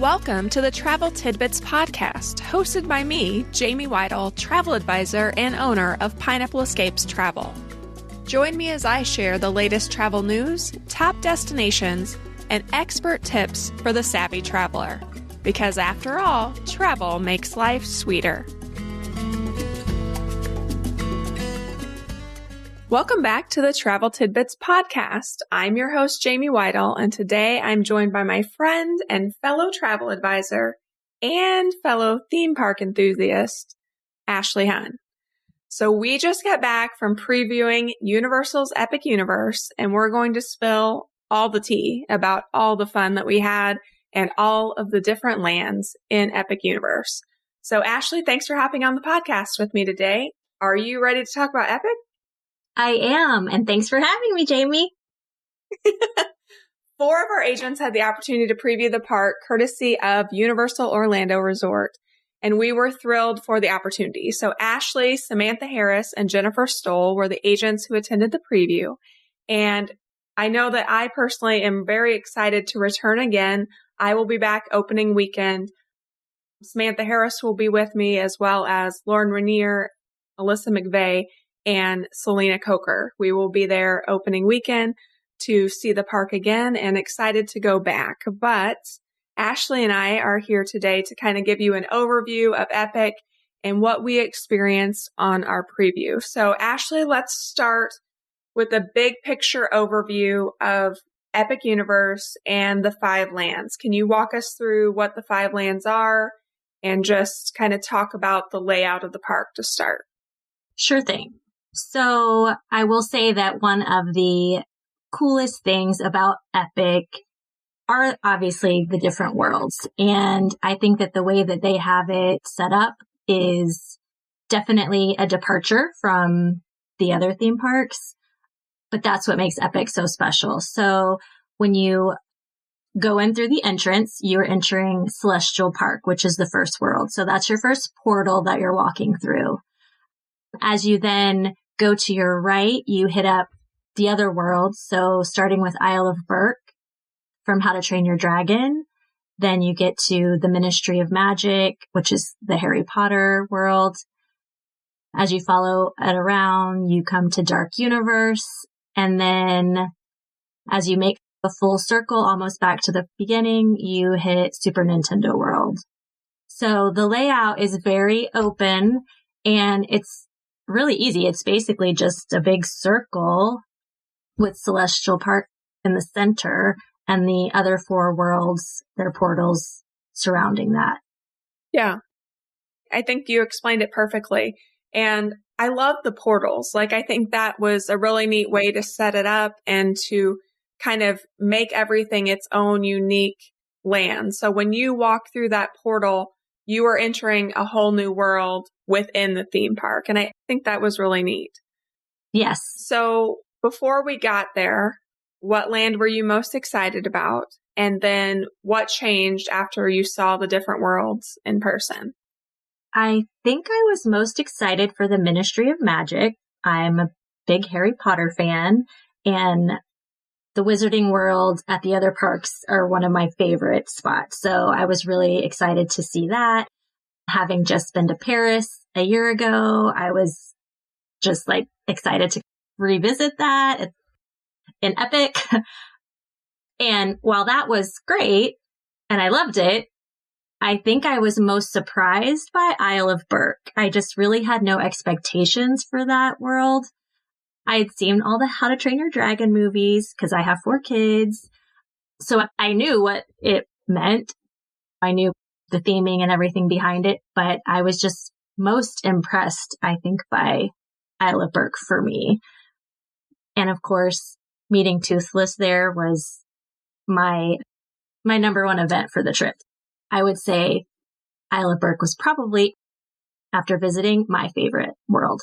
Welcome to the Travel Tidbits Podcast, hosted by me, Jamie Weidel, travel advisor and owner of Pineapple Escapes Travel. Join me as I share the latest travel news, top destinations, and expert tips for the savvy traveler. Because after all, travel makes life sweeter. Welcome back to the Travel Tidbits Podcast. I'm your host, Jamie Weidel, and today I'm joined by my friend and fellow travel advisor and fellow theme park enthusiast, Ashley Hunn. So we just got back from previewing Universal's Epic Universe, and we're going to spill all the tea about all the fun that we had and all of the different lands in Epic Universe. So Ashley, thanks for hopping on the podcast with me today. Are you ready to talk about Epic? I am, and thanks for having me, Jamie. 4 of our agents had the opportunity to preview the park courtesy of Universal Orlando Resort, and we were thrilled for the opportunity. So Ashley, Samantha Harris, and Jennifer Stoll were the agents who attended the preview, and I know that I personally am very excited to return again. I will be back opening weekend. Samantha Harris will be with me, as well as Lauren Rainier, Alyssa McVeigh, and Selena Coker. We will be there opening weekend to see the park again and excited to go back. But Ashley and I are here today to kind of give you an overview of Epic and what we experienced on our preview. So Ashley, let's start with a big picture overview of Epic Universe and the 5 lands. Can you walk us through what the 5 lands are and just kind of talk about the layout of the park to start? Sure thing. So I will say that one of the coolest things about Epic are obviously the different worlds. And I think that the way that they have it set up is definitely a departure from the other theme parks. But that's what makes Epic so special. So when you go in through the entrance, you're entering Celestial Park, which is the first world. So that's your first portal that you're walking through. As you then go to your right, you hit up the other worlds. So starting with Isle of Berk from How to Train Your Dragon, then you get to the Ministry of Magic, which is the Harry Potter world. As you follow it around, you come to Dark Universe. And then as you make a full circle almost back to the beginning, you hit Super Nintendo World. So the layout is very open and it's really easy. It's basically just a big circle with Celestial Park in the center and the other 4 worlds, their portals surrounding that. Yeah, I think you explained it perfectly. And I love the portals. Like, I think that was a really neat way to set it up and to kind of make everything its own unique land. So when you walk through that portal, you are entering a whole new world within the theme park. And I think that was really neat. Yes. So before we got there, what land were you most excited about? And then what changed after you saw the different worlds in person? I think I was most excited for the Ministry of Magic. I'm a big Harry Potter fan, and the Wizarding World at the other parks are one of my favorite spots. So I was really excited to see that. Having just been to Paris a year ago, I was just like excited to revisit that in Epic. And while that was great and I loved it, I think I was most surprised by Isle of Berk. I just really had no expectations for that world. I had seen all the How to Train Your Dragon movies because I have 4 kids. So I knew what it meant. I knew the theming and everything behind it, but I was just most impressed, I think, by Isle of Berk for me. And of course, meeting Toothless there was my number one event for the trip. I would say Isle of Berk was probably, after visiting, my favorite world,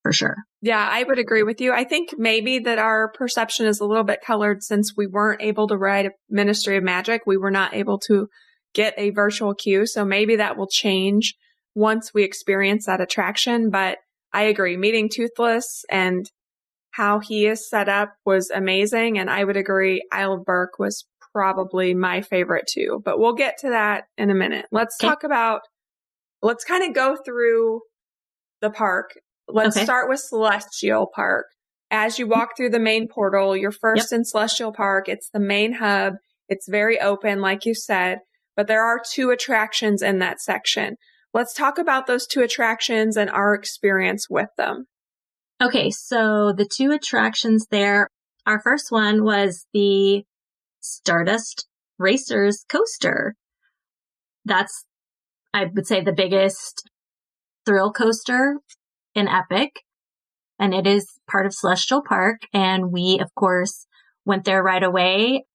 for sure. Yeah, I would agree with you. I think maybe that our perception is a little bit colored since we weren't able to ride a Ministry of Magic. We were not able to get a virtual queue. So maybe that will change once we experience that attraction. But I agree, meeting Toothless and how he is set up was amazing. And I would agree Isle of Berk was probably my favorite too, but we'll get to that in a minute. Let's kind of go through the park. Let's start with Celestial Park. As you walk through the main portal, you're first in Celestial Park. It's the main hub. It's very open, like you said, but there are 2 attractions in that section. Let's talk about those 2 attractions and our experience with them. Okay, so the 2 attractions there, our first one was the Stardust Racers coaster. That's, I would say, the biggest thrill coaster in Epic. And it is part of Celestial Park. And we, of course, went there right away.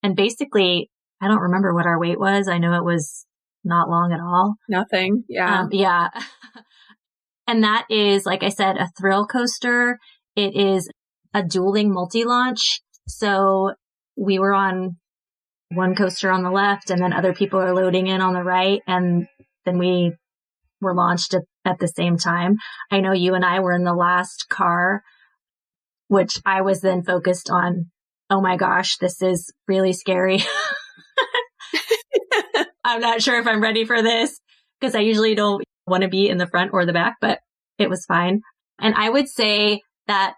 And basically, I don't remember what our wait was. I know it was not long at all. Nothing. Yeah. Yeah. And that is, like I said, a thrill coaster. It is a dueling multi-launch. So we were on one coaster on the left and then other people are loading in on the right. And then we were launched at the same time. I know you and I were in the last car, which I was then focused on, oh my gosh, this is really scary. I'm not sure if I'm ready for this because I usually don't want to be in the front or the back, but it was fine. And I would say that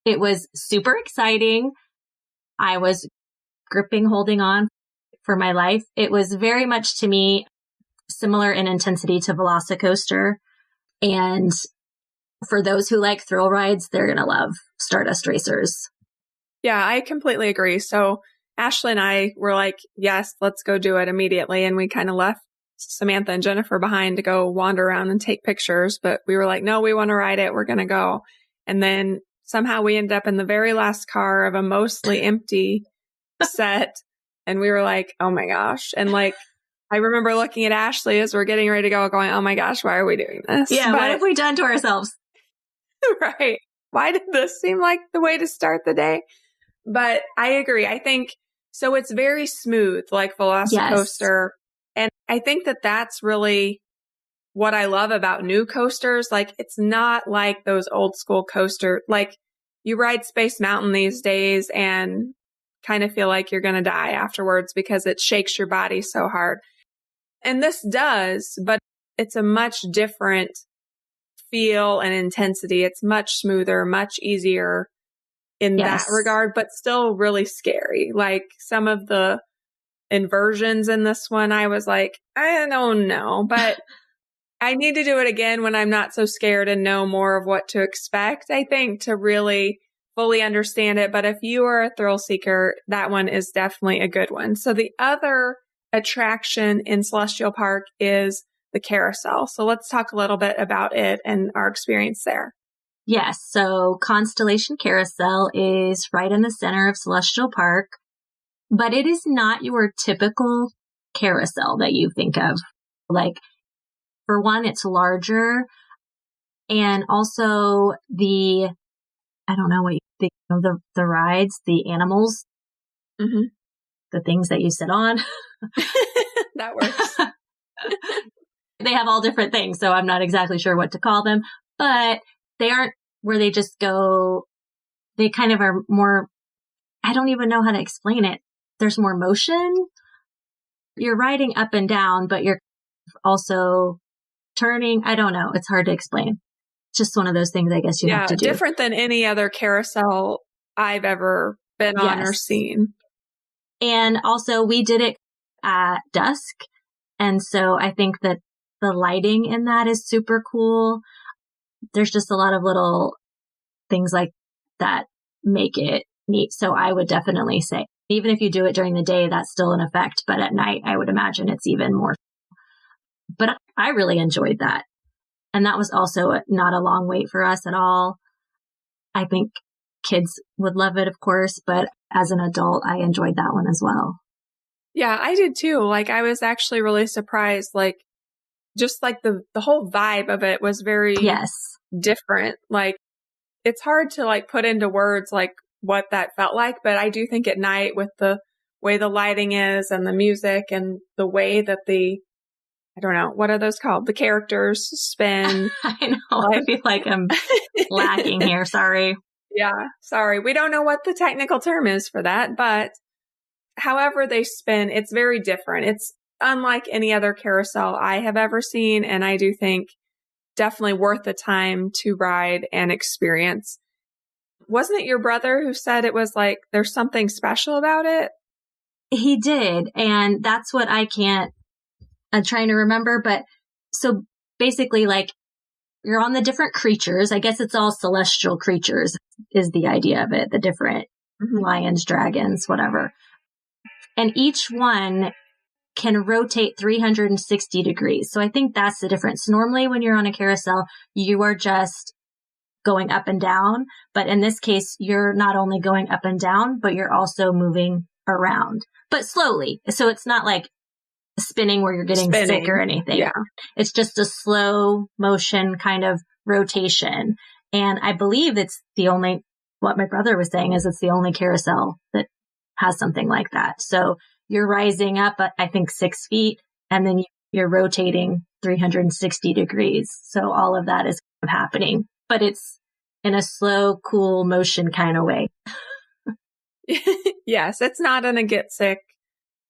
it was super exciting. I was holding on for my life. It was very much to me similar in intensity to Velocicoaster. And for those who like thrill rides, they're going to love Stardust Racers. Yeah, I completely agree. So Ashley and I were like, yes, let's go do it immediately. And we kind of left Samantha and Jennifer behind to go wander around and take pictures. But we were like, no, we want to ride it. We're going to go. And then somehow we ended up in the very last car of a mostly empty set. And we were like, oh my gosh. And like, I remember looking at Ashley as we're getting ready to go going, oh my gosh, why are we doing this? Yeah. What have we done to ourselves? Right. Why did this seem like the way to start the day? But I agree. I think so. It's very smooth, like Velocicoaster. Yes. And I think that that's really what I love about new coasters. Like, it's not like those old school coasters. Like, you ride Space Mountain these days and kind of feel like you're going to die afterwards because it shakes your body so hard. And this does, but it's a much different feel and intensity. It's much smoother, much easier in that regard, but still really scary. Like some of the inversions in this one, I was like, I don't know, but I need to do it again when I'm not so scared and know more of what to expect, I think, to really fully understand it. But if you are a thrill seeker, that one is definitely a good one. So the other attraction in Celestial Park is the carousel. So let's talk a little bit about it and our experience there. Yes. So Constellation Carousel is right in the center of Celestial Park, but it is not your typical carousel that you think of. Like, for one, it's larger, and also I don't know what you think of the rides, the animals, the things that you sit on. That works. They have all different things, so I'm not exactly sure what to call them, but they aren't where they just go, they kind of are more, I don't even know how to explain it. There's more motion. You're riding up and down, but you're also turning. I don't know. It's hard to explain. It's just one of those things I guess you have to do. Different than any other carousel I've ever been on or seen. And also we did it at dusk. And so I think that the lighting in that is super cool. There's just a lot of little things like that make it neat. So I would definitely say, even if you do it during the day, that's still an effect. But at night, I would imagine it's even more. But I really enjoyed that. And that was also not a long wait for us at all. I think kids would love it, of course. But as an adult, I enjoyed that one as well. Yeah, I did too. Like, I was actually really surprised. Like, just like the whole vibe of it was very different. Like, it's hard to like put into words like what that felt like. But I do think at night, with the way the lighting is and the music and the way that I don't know, what are those called? The characters spin. I know. Like, I feel like I'm lacking here. Sorry. Yeah. Sorry. We don't know what the technical term is for that, but however they spin, it's very different. It's unlike any other carousel I have ever seen. And I do think definitely worth the time to ride and experience. Wasn't it your brother who said it was like, there's something special about it? He did. And that's what I'm trying to remember. But so basically, like, you're on the different creatures. I guess it's all celestial creatures is the idea of it. The different lions, dragons, whatever. And each one can rotate 360 degrees. So I think that's the difference. Normally when you're on a carousel, you are just going up and down. But in this case, you're not only going up and down, but you're also moving around, but slowly. So it's not like spinning where you're getting sick or anything. Yeah. It's just a slow motion kind of rotation. And I believe it's what my brother was saying is it's the only carousel that has something like that. So you're rising up, I think 6 feet, and then you're rotating 360 degrees. So all of that is happening, but it's in a slow, cool motion kind of way. Yes, it's not in a get sick,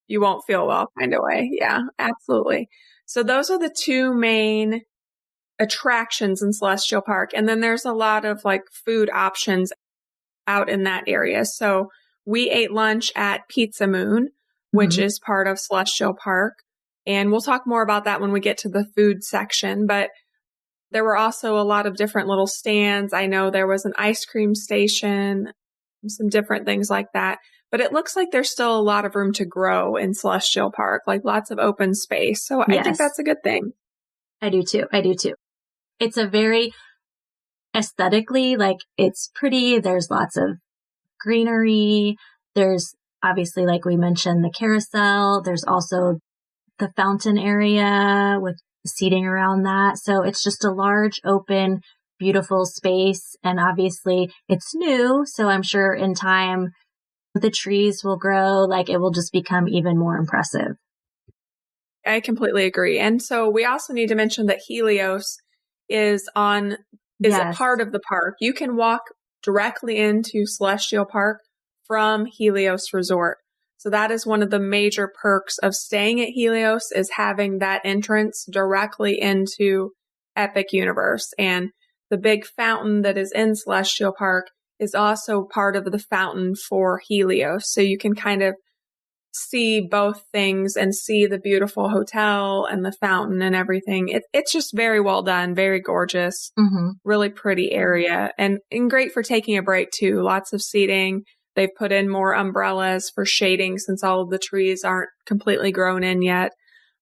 you won't feel well kind of way. Yeah, absolutely. So those are the two main attractions in Celestial Park. And then there's a lot of like food options out in that area. So we ate lunch at Pizza Moon, which is part of Celestial Park. And we'll talk more about that when we get to the food section. But there were also a lot of different little stands. I know there was an ice cream station, some different things like that. But it looks like there's still a lot of room to grow in Celestial Park, like lots of open space. So I think that's a good thing. I do too. It's a very aesthetically, like, it's pretty. There's lots of greenery. There's obviously, like we mentioned, the carousel. There's also the fountain area with seating around that. So it's just a large, open, beautiful space. And obviously it's new. So I'm sure in time the trees will grow, like it will just become even more impressive. I completely agree. And so we also need to mention that Helios is a part of the park. You can walk directly into Celestial Park from Helios Resort. So that is one of the major perks of staying at Helios, is having that entrance directly into Epic Universe. And the big fountain that is in Celestial Park is also part of the fountain for Helios. So you can kind of see both things and see the beautiful hotel and the fountain and everything. It's just very well done, very gorgeous, really pretty area, and great for taking a break too. Lots of seating. They've put in more umbrellas for shading since all of the trees aren't completely grown in yet,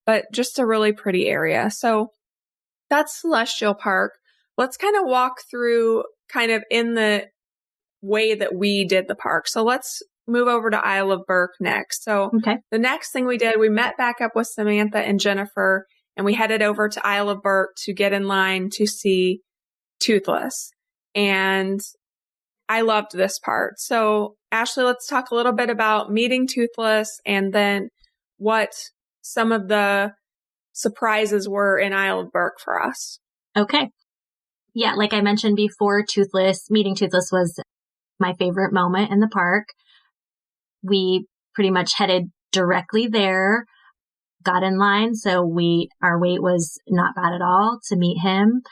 but just a really pretty area. So that's Celestial Park. Let's kind of walk through kind of in the way that we did the park. So let's move over to Isle of Berk next. So the next thing we did, we met back up with Samantha and Jennifer, and we headed over to Isle of Berk to get in line to see Toothless. And I loved this part. So Ashley, let's talk a little bit about meeting Toothless and then what some of the surprises were in Isle of Berk for us. Okay. Yeah, like I mentioned before, meeting Toothless was my favorite moment in the park. We pretty much headed directly there, got in line. So our wait was not bad at all to meet him.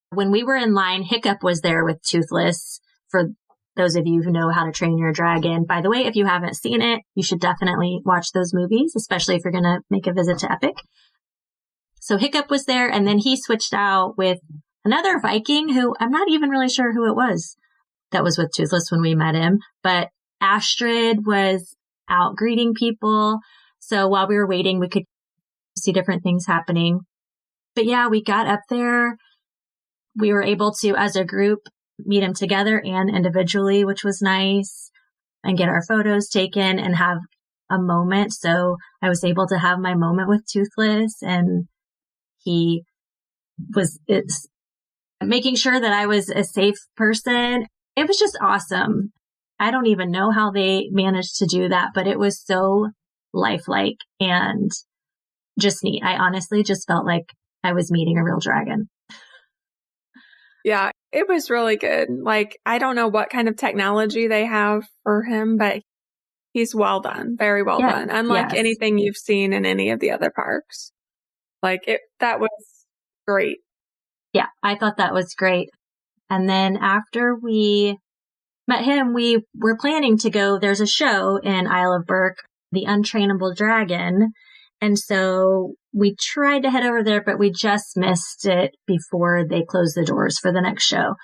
When we were in line, Hiccup was there with Toothless. For those of you who know How to Train Your Dragon. By the way, if you haven't seen it, you should definitely watch those movies, especially if you're going to make a visit to Epic. So Hiccup was there, and then he switched out with another Viking who I'm not even really sure who it was that was with Toothless when we met him, but Astrid was out greeting people. So while we were waiting, we could see different things happening. But yeah, we got up there. We were able to, as a group, meet him together and individually, which was nice, and get our photos taken and have a moment. So I was able to have my moment with Toothless, and he was making sure that I was a safe person. It was just awesome. I don't even know how they managed to do that, but it was so lifelike and just neat. I honestly just felt like I was meeting a real dragon. Yeah, it was really good. Like, I don't know what kind of technology they have for him, but He's well done. Very well done. Unlike anything you've seen in any of the other parks. That was great. Yeah, I thought that was great. And then after we met him, we were planning to go, there's a show in Isle of Berk, The Untrainable Dragon. And so we tried to head over there, but we just missed it before they closed the doors for the next show.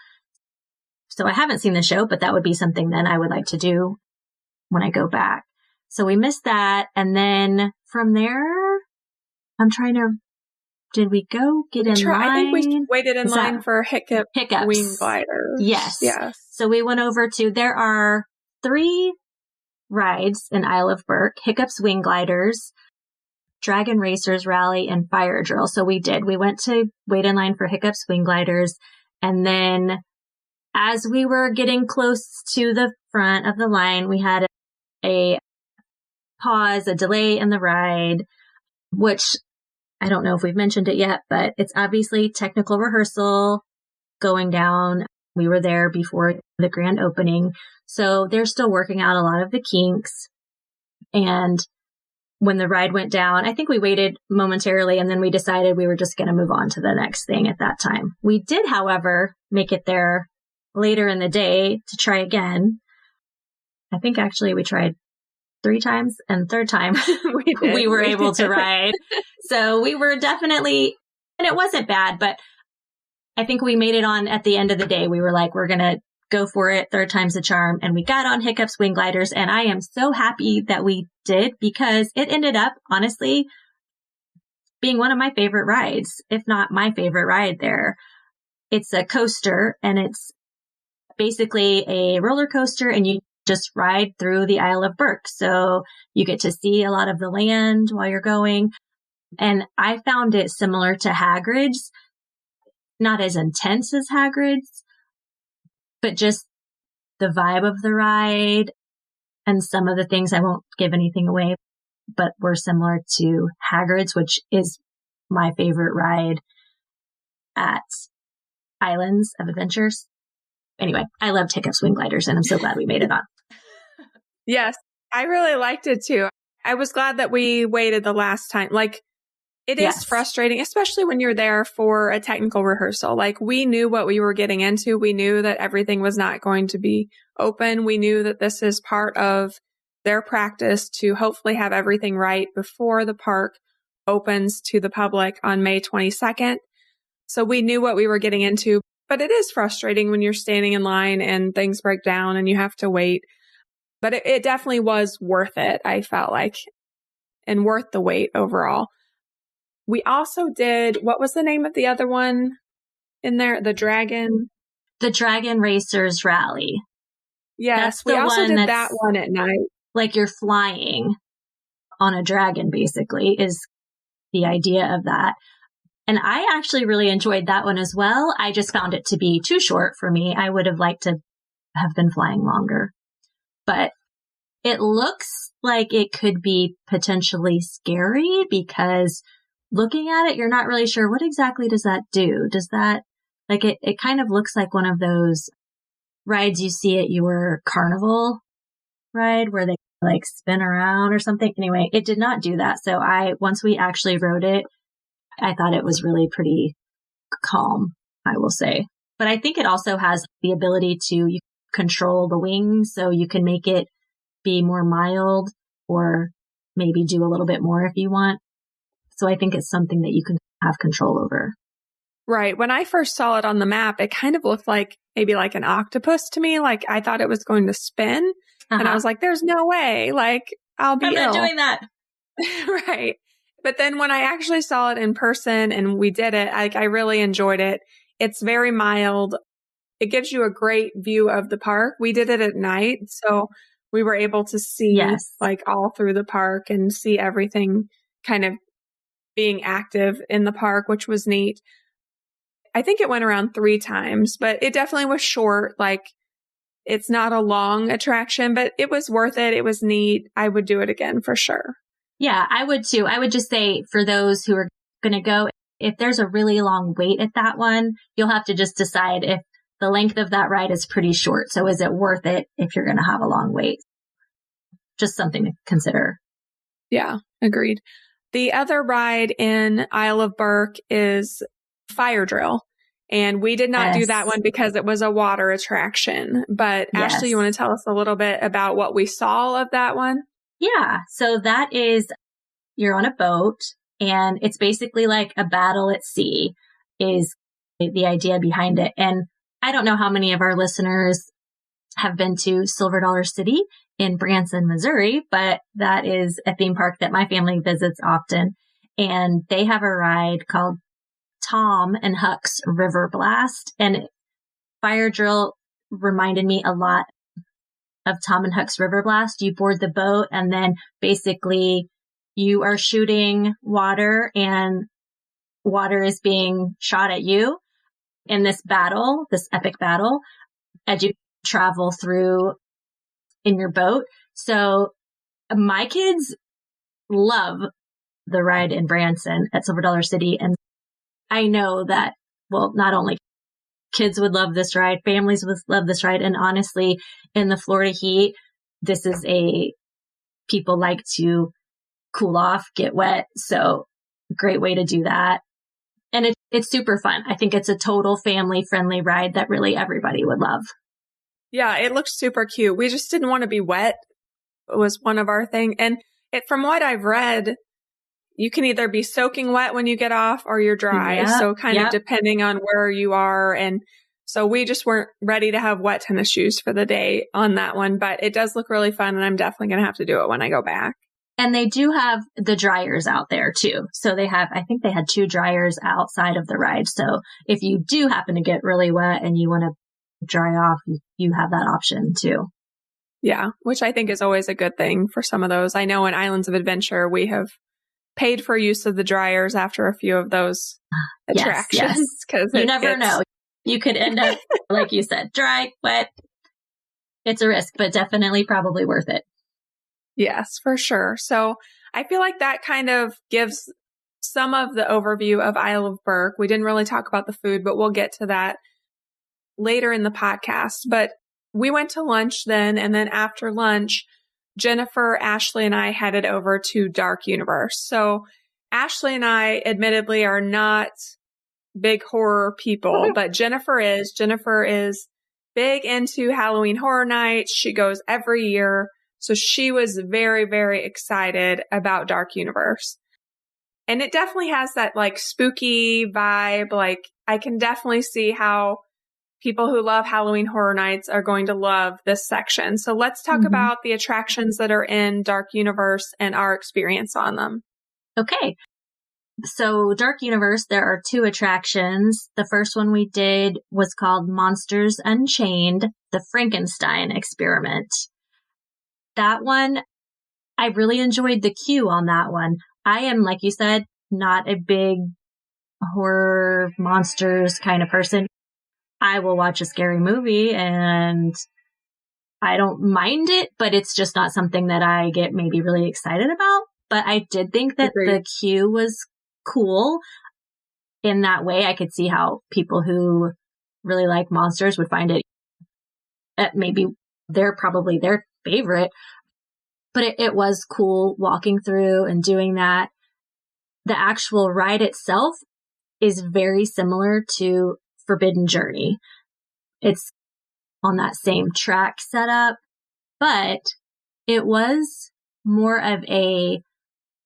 So I haven't seen the show, but that would be something then I would like to do when I go back. So we missed that. And then from there, did we go get in line? I think we waited in line for Hiccups Wing Gliders. Yes. So we went over there are 3 rides in Isle of Berk: Hiccups Wing Gliders, Dragon Racers Rally, and Fire Drill. So we went to wait in line for Hiccups Wing Gliders. And then as we were getting close to the front of the line, we had a delay in the ride, which I don't know if we've mentioned it yet, but it's obviously technical rehearsal going down. We were there before the grand opening, so they're still working out a lot of the kinks. And when the ride went down, I think we waited momentarily, and then we decided we were just going to move on to the next thing at that time. We did, however, make it there later in the day to try again. I think actually we tried 3 times, and third time we were able to ride. So we were definitely, and it wasn't bad, but I think we made it on at the end of the day. We were like, we're going to go for it. Third time's a charm. And we got on Hiccups Wing Gliders. And I am so happy that we did, because it ended up, honestly, being one of my favorite rides, if not my favorite ride there. It's a coaster, and it's basically a roller coaster, and you just ride through the Isle of Berk. So you get to see a lot of the land while you're going. And I found it similar to Hagrid's, not as intense as Hagrid's, but just the vibe of the ride and some of the things, I won't give anything away, but were similar to Hagrid's, which is my favorite ride at Islands of Adventures. Anyway, I loved Hiccups Wing Gliders, and I'm so glad we made it on. Yes, I really liked it too. I was glad that we waited the last time. It is frustrating, especially when you're there for a technical rehearsal. We knew what we were getting into. We knew that everything was not going to be open. We knew that this is part of their practice to hopefully have everything right before the park opens to the public on May 22nd. So we knew what we were getting into, but it is frustrating when you're standing in line and things break down and you have to wait. But it definitely was worth it, I felt like, and worth the wait overall. We also did, what was the name of the other one in there? The Dragon Racers Rally. Yes, we also did that one at night. Like you're flying on a dragon, basically, is the idea of that. And I actually really enjoyed that one as well. I just found it to be too short for me. I would have liked to have been flying longer. But it looks like it could be potentially scary, because looking at it, you're not really sure what exactly does that do. Does that, it kind of looks like one of those rides you see at your carnival ride where they spin around or something. Anyway, it did not do that. So once we actually rode it, I thought it was really pretty calm, I will say. But I think it also has the ability to control the wings, so you can make it be more mild or maybe do a little bit more if you want. So I think it's something that you can have control over. Right. When I first saw it on the map, it kind of looked maybe like an octopus to me. I thought it was going to spin. And I was like, there's no way. I'll be ill. I'm not doing that. Right. But then when I actually saw it in person and we did it, I really enjoyed it. It's very mild. It gives you a great view of the park. We did it at night, so we were able to see all through the park and see everything kind of being active in the park, which was neat. I think it went around 3 times, but it definitely was short. It's not a long attraction, but it was worth it. It was neat. I would do it again for sure. Yeah, I would too. I would just say for those who are going to go, if there's a really long wait at that one, you'll have to just decide if the length of that ride is pretty short. So is it worth it if you're going to have a long wait? just something to consider. Yeah, agreed. The other ride in Isle of Berk is Fire Drill. And we did not do that one because it was a water attraction. But Ashley, you want to tell us a little bit about what we saw of that one? Yeah. So that is, you're on a boat and it's basically like a battle at sea is the idea behind it. And I don't know how many of our listeners have been to Silver Dollar City in Branson, Missouri, but that is a theme park that my family visits often. And they have a ride called Tom and Huck's River Blast. And Fire Drill reminded me a lot of Tom and Huck's River Blast. You board the boat and then basically you are shooting water and water is being shot at you in this battle, this epic battle, as you travel through in your boat. So my kids love the ride in Branson at Silver Dollar City. And I know that, well, not only kids would love this ride, families would love this ride. And honestly, in the Florida heat, this is people like to cool off, get wet. So great way to do that. And it's super fun. I think it's a total family friendly ride that really everybody would love. Yeah, it looked super cute. We just didn't want to be wet. It was one of our things. And from what I've read, you can either be soaking wet when you get off or you're dry. Yep, so kind of depending on where you are. And so we just weren't ready to have wet tennis shoes for the day on that one. But it does look really fun. And I'm definitely going to have to do it when I go back. And they do have the dryers out there too. So I think they had 2 dryers outside of the ride. So if you do happen to get really wet and you want to dry off, you have that option too. Yeah, which I think is always a good thing for some of those. I know in Islands of Adventure, we have paid for use of the dryers after a few of those attractions. Because you never know. You could end up, like you said, dry, wet. It's a risk, but definitely probably worth it. Yes, for sure. So I feel like that kind of gives some of the overview of Isle of Berk. We didn't really talk about the food, but we'll get to that later in the podcast. But we went to lunch then, and then after lunch, Jennifer, Ashley, and I headed over to Dark Universe. So Ashley and I admittedly are not big horror people, but Jennifer is. Jennifer is big into Halloween Horror Nights. She goes every year. So she was very, very excited about Dark Universe. And it definitely has that like spooky vibe. Like I can definitely see how people who love Halloween Horror Nights are going to love this section. So let's talk about the attractions that are in Dark Universe and our experience on them. Okay. So Dark Universe, there are 2 attractions. The first one we did was called Monsters Unchained, the Frankenstein Experiment. That one, I really enjoyed the queue on that one. I am, like you said, not a big horror monsters kind of person. I will watch a scary movie and I don't mind it, but it's just not something that I get maybe really excited about. But I did think that the queue was cool in that way. I could see how people who really like monsters would find it maybe they're probably their favorite, but it was cool walking through and doing that. The actual ride itself is very similar to Forbidden Journey. It's on that same track setup, but it was more of a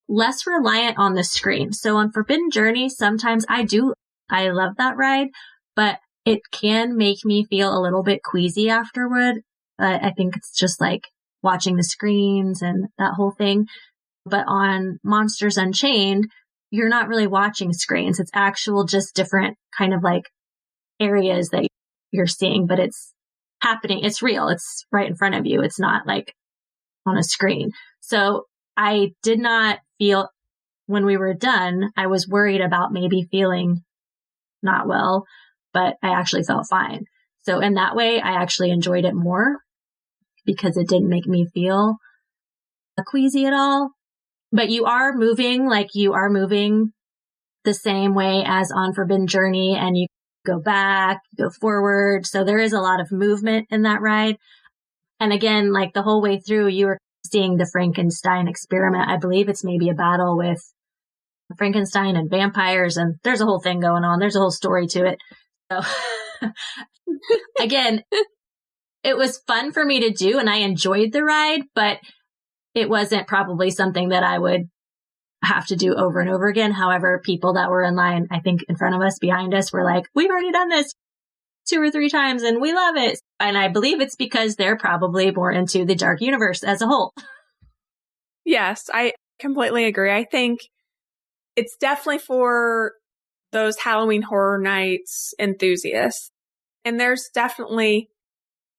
less reliant on the screen. So on Forbidden Journey, sometimes I love that ride, but it can make me feel a little bit queasy afterward. I think it's just like watching the screens and that whole thing. But on Monsters Unchained, you're not really watching screens. It's actual just different kind of like areas that you're seeing, but it's happening. It's real. It's right in front of you. It's not like on a screen. So I did not feel when we were done, I was worried about maybe feeling not well, but I actually felt fine. So in that way, I actually enjoyed it more because it didn't make me feel queasy at all. But you are moving the same way as on Forbidden Journey, and you go back, go forward. So there is a lot of movement in that ride. And again, like the whole way through, you were seeing the Frankenstein experiment. I believe it's maybe a battle with Frankenstein and vampires, and there's a whole thing going on. There's a whole story to it. So again, it was fun for me to do and I enjoyed the ride, but it wasn't probably something that I would have to do over and over again. However, people that were in line, I think in front of us, behind us, were like, we've already done this 2 or 3 times and we love it. And I believe it's because they're probably more into the dark universe as a whole. Yes, I completely agree. I think it's definitely for those Halloween Horror Nights enthusiasts. And there's definitely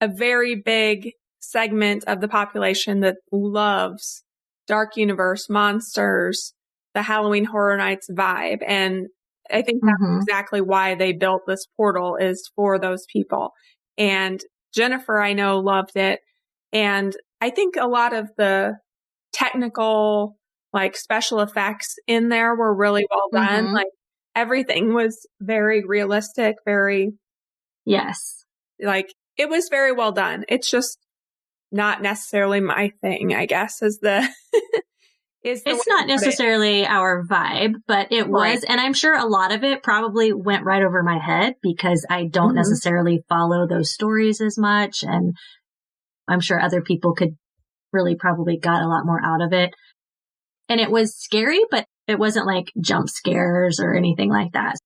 a very big segment of the population that loves dark universe, monsters, the Halloween Horror Nights vibe. And I think that's exactly why they built this portal, is for those people. And Jennifer, I know, loved it. And I think a lot of the technical, like special effects in there were really well done. Like everything was very realistic, yes. Like it was very well done. It's just not necessarily my thing, I guess, It's not necessarily our vibe, but it was. And I'm sure a lot of it probably went right over my head because I don't necessarily follow those stories as much. And I'm sure other people could really probably got a lot more out of it. And it was scary, but it wasn't like jump scares or anything like that.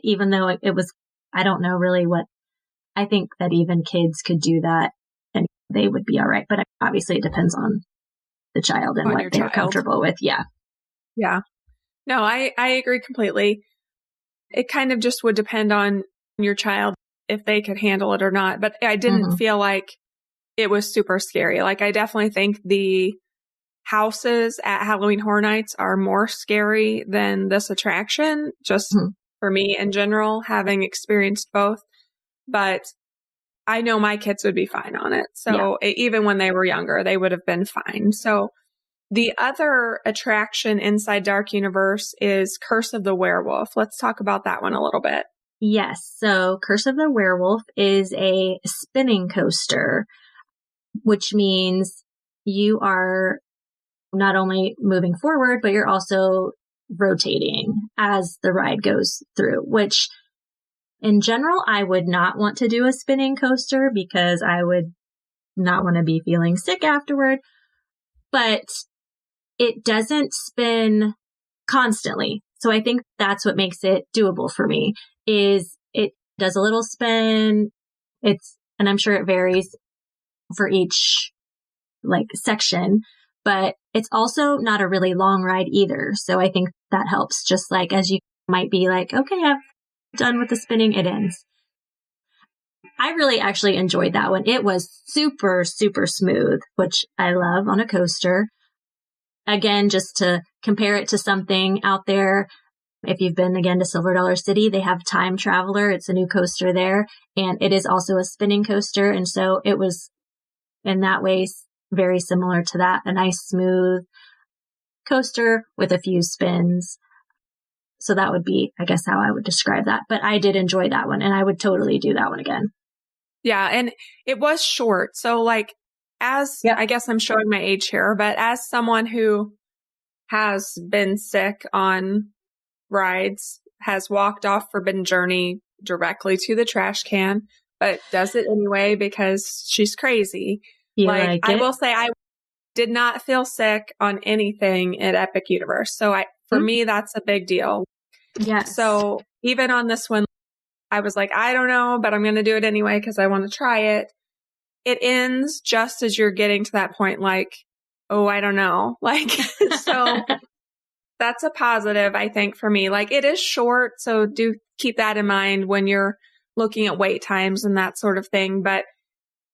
Even though it was, I don't know really what, I think that even kids could do that and they would be all right. But obviously it depends on the child and what they're comfortable with. Yeah. Yeah. No, I agree completely. It kind of just would depend on your child if they could handle it or not. But I didn't feel like it was super scary. Like I definitely think the houses at Halloween Horror Nights are more scary than this attraction, just for me in general, having experienced both. But I know my kids would be fine on it. So even when they were younger, they would have been fine. So the other attraction inside Dark Universe is Curse of the Werewolf. Let's talk about that one a little bit. Yes. So Curse of the Werewolf is a spinning coaster, which means you are not only moving forward, but you're also rotating as the ride goes through, which in general, I would not want to do a spinning coaster because I would not want to be feeling sick afterward. But it doesn't spin constantly. So I think that's what makes it doable for me, is it does a little spin. And I'm sure it varies for each like section, but it's also not a really long ride either. So I think that helps. Just like as you might be like, okay, I've done with the spinning, it ends. I really actually enjoyed that one. It was super, super smooth, which I love on a coaster. Again, just to compare it to something out there, if you've been again to Silver Dollar City, they have Time Traveler. It's a new coaster there, and it is also a spinning coaster. And so it was in that way very similar to that, a nice smooth coaster with a few spins. So that would be, I guess, how I would describe that. But I did enjoy that one and I would totally do that one again. Yeah. And it was short. So like I guess I'm showing my age here, but as someone who has been sick on rides, has walked off Forbidden Journey directly to the trash can, but does it anyway because she's crazy. I will say I did not feel sick on anything at Epic Universe. So for me, that's a big deal. Yeah. So even on this one, I was like, I don't know, but I'm going to do it anyway because I want to try it. It ends just as you're getting to that point, like, oh, I don't know. Like, so that's a positive, I think, for me. Like, it is short, so do keep that in mind when you're looking at wait times and that sort of thing. But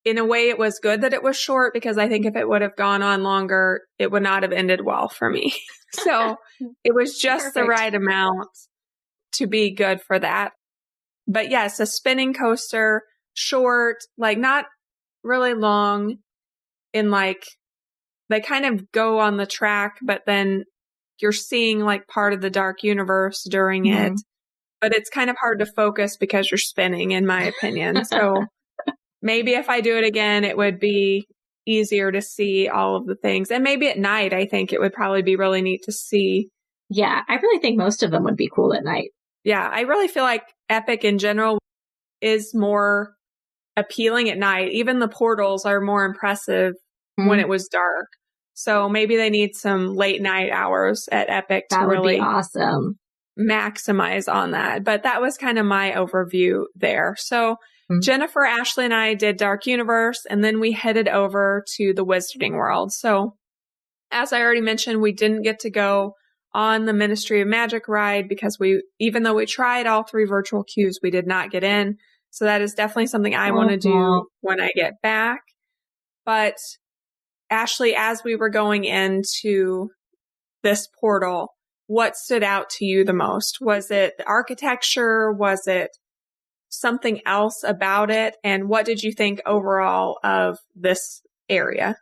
in a way, it was good that it was short because I think if it would have gone on longer, it would not have ended well for me. So it was just the right amount to be good for that. But yes, a spinning coaster, short, like not really long, in like they kind of go on the track, but then you're seeing like part of the dark universe during it. But it's kind of hard to focus because you're spinning, in my opinion. So maybe if I do it again, it would be easier to see all of the things. And maybe at night, I think it would probably be really neat to see. Yeah, I really think most of them would be cool at night. Yeah, I really feel like Epic in general is more appealing at night. Even the portals are more impressive when it was dark. So maybe they need some late night hours at Epic to really be awesome. Maximize on that. But that was kind of my overview there. So Jennifer, Ashley, and I did Dark Universe, and then we headed over to the Wizarding World. So as I already mentioned, we didn't get to go on the Ministry of Magic ride because even though we tried all 3 virtual queues, we did not get in. So that is definitely something I want to do when I get back. But Ashley, as we were going into this portal, what stood out to you the most? Was it the architecture? Was it something else about it? And what did you think overall of this area?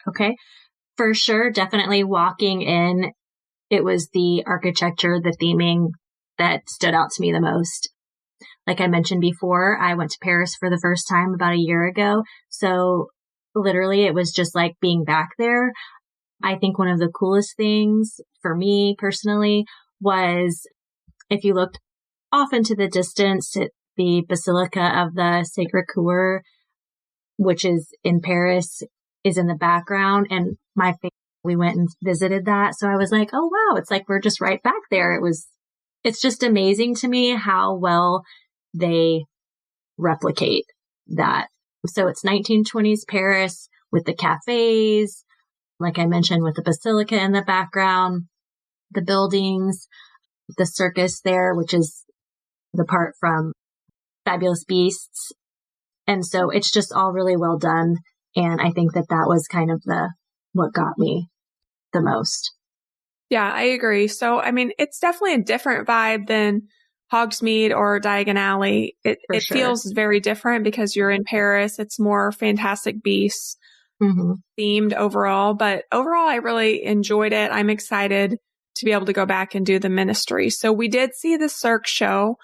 Okay. For sure, definitely walking in, it was the architecture, the theming that stood out to me the most. Like I mentioned before, I went to Paris for the first time about a year ago. So literally it was just like being back there. I think one of the coolest things for me personally was if you looked off into the distance at the Basilica of the Sacre Coeur, which is in Paris, is in the background. And we went and visited that. So I was like, oh, wow, it's like we're just right back there. It's just amazing to me how well they replicate that. So it's 1920s Paris with the cafes, like I mentioned, with the basilica in the background, the buildings, the circus there, which is the part from Fabulous Beasts. And so it's just all really well done. And I think that was kind of what got me the most. Yeah, I agree. So, I mean, it's definitely a different vibe than Hogsmeade or Diagon Alley. It sure. feels very different because you're in Paris. It's more Fantastic Beasts themed overall. But overall, I really enjoyed it. I'm excited to be able to go back and do the Ministry. So we did see the Cirque show.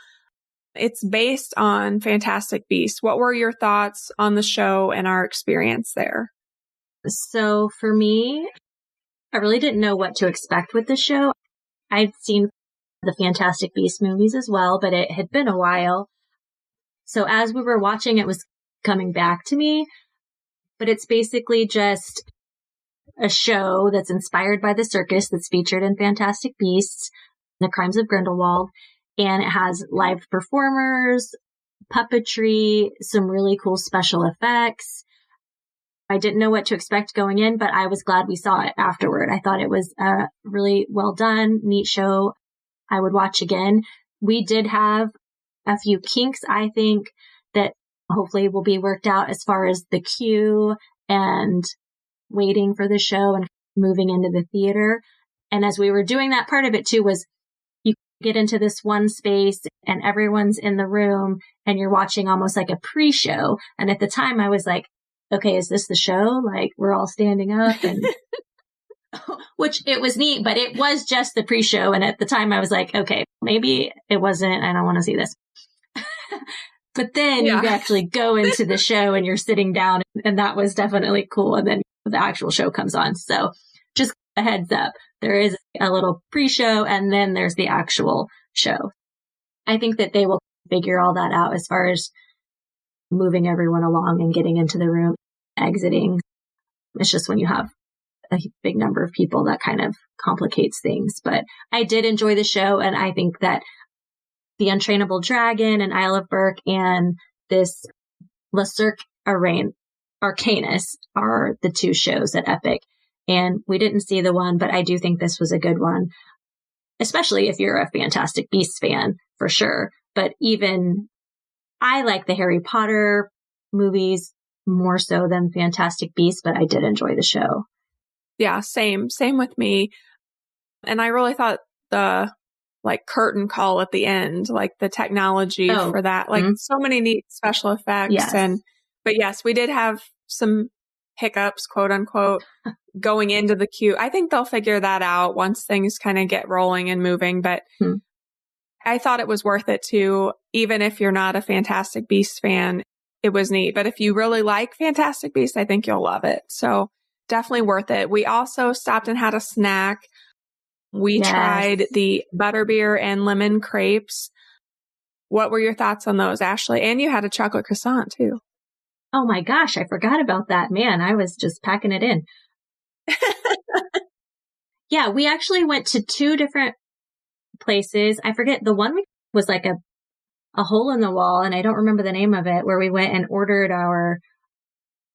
It's based on Fantastic Beasts. What were your thoughts on the show and our experience there? So for me, I really didn't know what to expect with the show. I'd seen the Fantastic Beasts movies as well, but it had been a while. So as we were watching, it was coming back to me, but it's basically just a show that's inspired by the circus that's featured in Fantastic Beasts, The Crimes of Grindelwald, and it has live performers, puppetry, some really cool special effects. I didn't know what to expect going in, but I was glad we saw it afterward. I thought it was a really well done, neat show. I would watch again. We did have a few kinks, I think, that hopefully will be worked out as far as the queue and waiting for the show and moving into the theater. And as we were doing that, part of it too was you get into this one space and everyone's in the room and you're watching almost like a pre-show. And at the time I was like, okay, is this the show? Like we're all standing up and which it was neat, but it was just the pre-show. And at the time I was like, okay, maybe it wasn't. I don't want to see this. But then you actually go into the show and you're sitting down and that was definitely cool. And then the actual show comes on. So just a heads up, there is a little pre-show and then there's the actual show. I think that they will figure all that out as far as moving everyone along and getting into the room, exiting. It's just when you have a big number of people that kind of complicates things. But I did enjoy the show. And I think that The Untrainable Dragon and Isle of Berk and this Le Cirque Arcanus are the 2 shows at Epic. And we didn't see the one, but I do think this was a good one, especially if you're a Fantastic Beasts fan, for sure. But even I like the Harry Potter movies more so than Fantastic Beasts, but I did enjoy the show. Yeah, same with me. And I really thought the curtain call at the end, like the technology for that, so many neat special effects. Yes. But yes, we did have some hiccups, quote unquote, going into the queue. I think they'll figure that out once things kind of get rolling and moving. But I thought it was worth it too, even if you're not a Fantastic Beasts fan. it was neat. But if you really like Fantastic Beasts, I think you'll love it. So definitely worth it. We also stopped and had a snack. We tried the butterbeer and lemon crepes. What were your thoughts on those, Ashley? And you had a chocolate croissant too. Oh my gosh, I forgot about that. Man, I was just packing it in. Yeah, we actually went to 2 different places. I forget, the one was like a hole in the wall, and I don't remember the name of it, where we went and ordered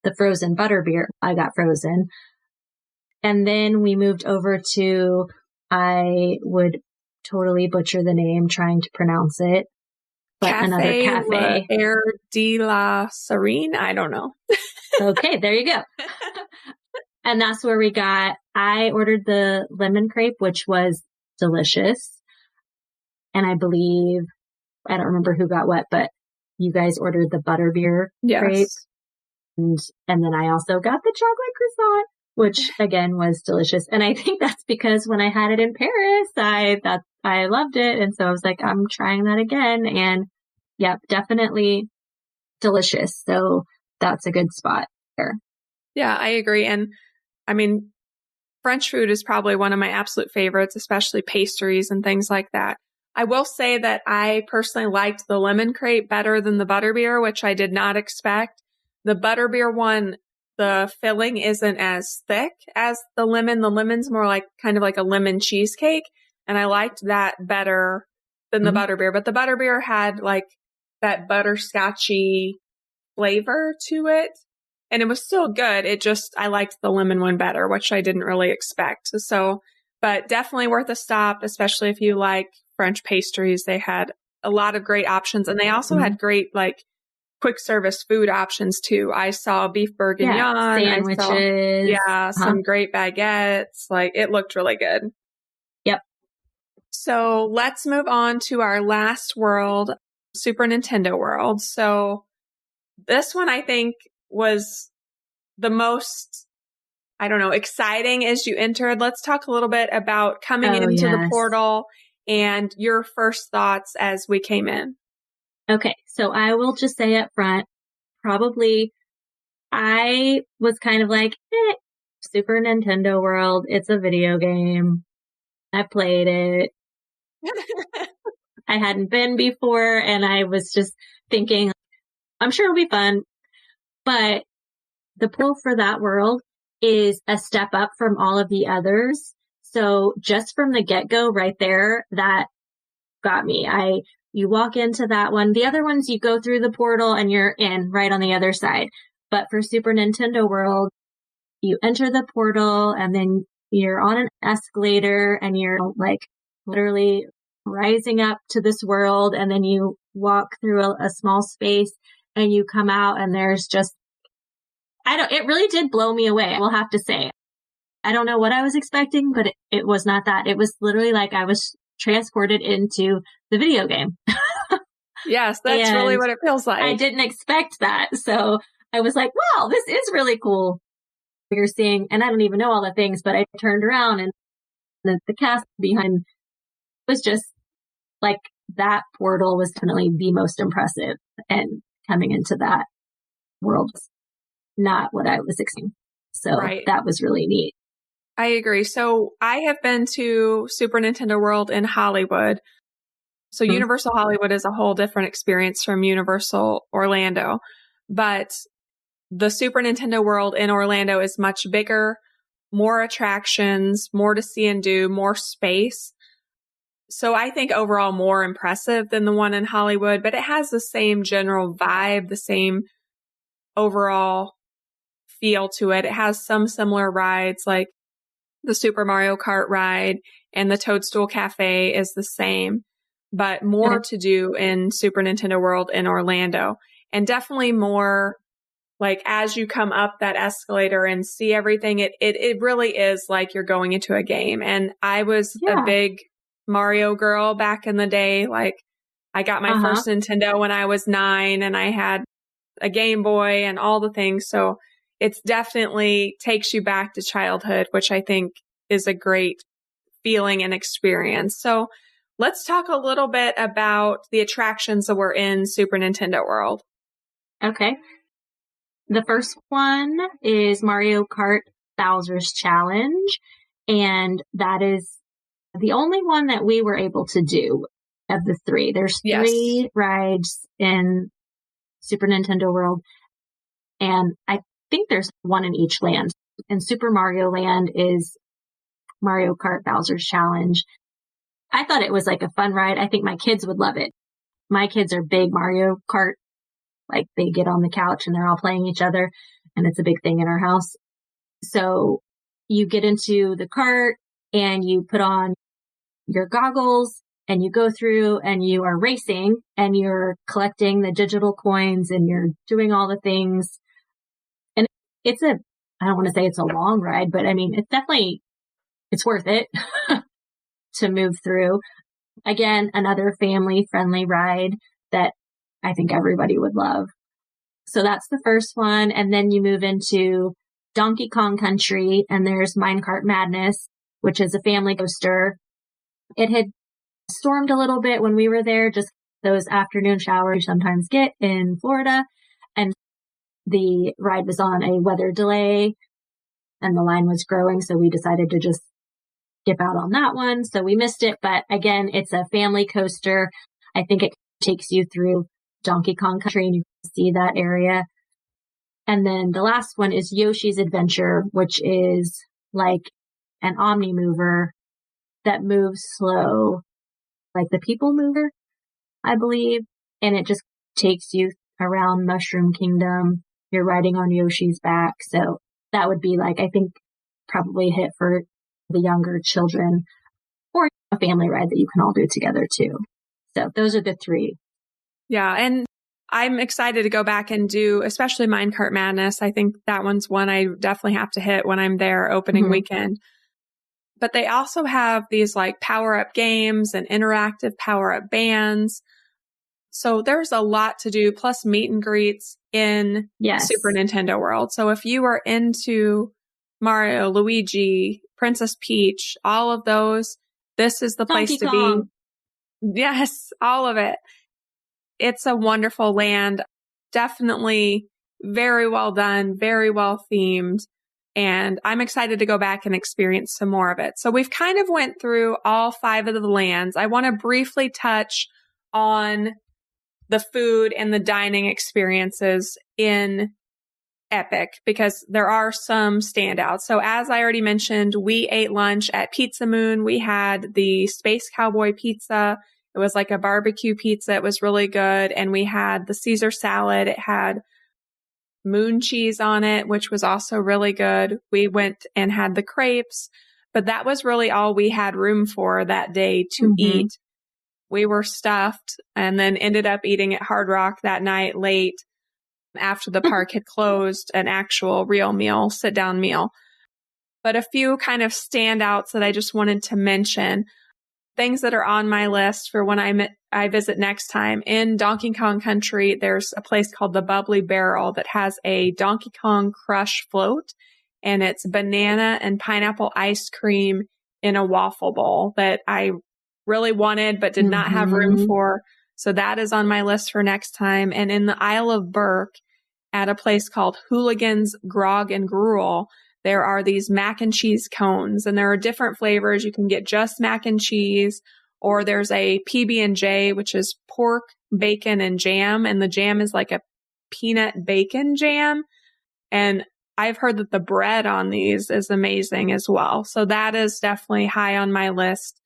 the frozen butterbeer. I got frozen. And then we moved over to, I would totally butcher the name trying to pronounce it, but another cafe. Air de la Serene? I don't know. Okay, there you go. And that's where I ordered the lemon crepe, which was delicious. And I don't remember who got what, but you guys ordered the butterbeer crepe. And then I also got the chocolate croissant, which again was delicious. And I think that's because when I had it in Paris, I loved it. And so I was like, I'm trying that again. And yeah, definitely delicious. So that's a good spot there. Yeah, I agree. And I mean, French food is probably one of my absolute favorites, especially pastries and things like that. I will say that I personally liked the lemon crepe better than the butterbeer, which I did not expect. The butterbeer one, the filling isn't as thick as the lemon. The lemon's more like kind of like a lemon cheesecake. And I liked that better than the butterbeer. But the butterbeer had like that butterscotchy flavor to it. And it was still good. I liked the lemon one better, which I didn't really expect. So, but definitely worth a stop, especially if you like French pastries. They had a lot of great options. And they also had great like quick service food options too. I saw beef bourguignon. Sandwiches. Some great baguettes. Like it looked really good. Yep. So let's move on to our last world, Super Nintendo World. So this one I think was the most, exciting as you entered. Let's talk a little bit about coming into the portal and your first thoughts as we came in. Okay, so I will just say up front, probably I was kind of like, Super Nintendo World, it's a video game. I played it. I hadn't been before, and I was just thinking, I'm sure it'll be fun. But the portal for that world is a step up from all of the others. So just from the get-go right there, that got me. You walk into that one. The other ones, you go through the portal and you're in right on the other side. But for Super Nintendo World, you enter the portal and then you're on an escalator and you're like literally rising up to this world. And then you walk through a small space and you come out and there's just, it really did blow me away. I will have to say, I don't know what I was expecting, but it was not that. It was literally like I was transported into the video game. Yes, that's really what it feels like. I didn't expect that. So I was like, wow, this is really cool. You're seeing, and I don't even know all the things, but I turned around and the cast behind was just like that portal was definitely the most impressive. And coming into that world was not what I was expecting. So that was really neat. I agree. So I have been to Super Nintendo World in Hollywood. So Universal Hollywood is a whole different experience from Universal Orlando. But the Super Nintendo World in Orlando is much bigger, more attractions, more to see and do, more space. So I think overall more impressive than the one in Hollywood, but it has the same general vibe, the same overall feel to it. It has some similar rides like the Super Mario Kart ride and the Toadstool Cafe is the same, but more to do in Super Nintendo World in Orlando. And definitely more like as you come up that escalator and see everything, it really is like you're going into a game. And I was a big Mario girl back in the day. Like I got my first Nintendo when I was 9 and I had a Game Boy and all the things. So it's definitely takes you back to childhood, which I think is a great feeling and experience. So let's talk a little bit about the attractions that were in Super Nintendo World. Okay. The first one is Mario Kart Bowser's Challenge, and that is the only one that we were able to do of the three. There's Yes. 3 rides in Super Nintendo World, and I think there's one in each land. And Super Mario Land is Mario Kart Bowser's Challenge. I thought it was like a fun ride. I think my kids would love it. My kids are big Mario Kart. Like they get on the couch and they're all playing each other, and it's a big thing in our house. So you get into the cart and you put on your goggles and you go through and you are racing and you're collecting the digital coins and you're doing all the things. And it's I don't want to say it's a long ride, but I mean, it's worth it to move through. Again, another family friendly ride that I think everybody would love. So that's the first one. And then you move into Donkey Kong Country and there's Minecart Madness, which is a family coaster. It had stormed a little bit when we were there, just those afternoon showers you sometimes get in Florida. And the ride was on a weather delay and the line was growing. So we decided to just skip out on that one. So we missed it. But again, it's a family coaster. I think it takes you through Donkey Kong Country and you can see that area. And then the last one is Yoshi's Adventure, which is like an omni mover that moves slow, like the People Mover, I believe. And it just takes you around Mushroom Kingdom. You're riding on Yoshi's back. So that would be like, I think probably a hit for the younger children, or a family ride that you can all do together too. So those are the 3. Yeah. And I'm excited to go back and do, especially Minecart Madness. I think that one's one I definitely have to hit when I'm there opening weekend. But they also have these like power-up games and interactive power-up bands. So there's a lot to do, plus meet and greets in Super Nintendo World. So if you are into Mario, Luigi, Princess Peach, all of those, this is the place to be. Yes, all of it. It's a wonderful land. Definitely very well done, very well themed. And I'm excited to go back and experience some more of it. So we've kind of went through all 5 of the lands. I want to briefly touch on the food and the dining experiences in Epic because there are some standouts. So as I already mentioned, we ate lunch at Pizza Moon. We had the Space Cowboy pizza. It was like a barbecue pizza. It was really good. And we had the Caesar salad. It had moon cheese on it, which was also really good. We went and had the crepes, but that was really all we had room for that day to eat. We were stuffed and then ended up eating at Hard Rock that night late after the park had closed, an actual real meal, sit down meal. But a few kind of standouts that I just wanted to mention. Things that are on my list for when I visit next time. In Donkey Kong Country, there's a place called the Bubbly Barrel that has a Donkey Kong Crush float, and it's banana and pineapple ice cream in a waffle bowl that I really wanted but did not have room for. So that is on my list for next time. And in the Isle of Berk, at a place called Hooligan's Grog and Gruel, there are these mac and cheese cones, and there are different flavors. You can get just mac and cheese, or there's a PB&J, which is pork, bacon, and jam. And the jam is like a peanut bacon jam. And I've heard that the bread on these is amazing as well. So that is definitely high on my list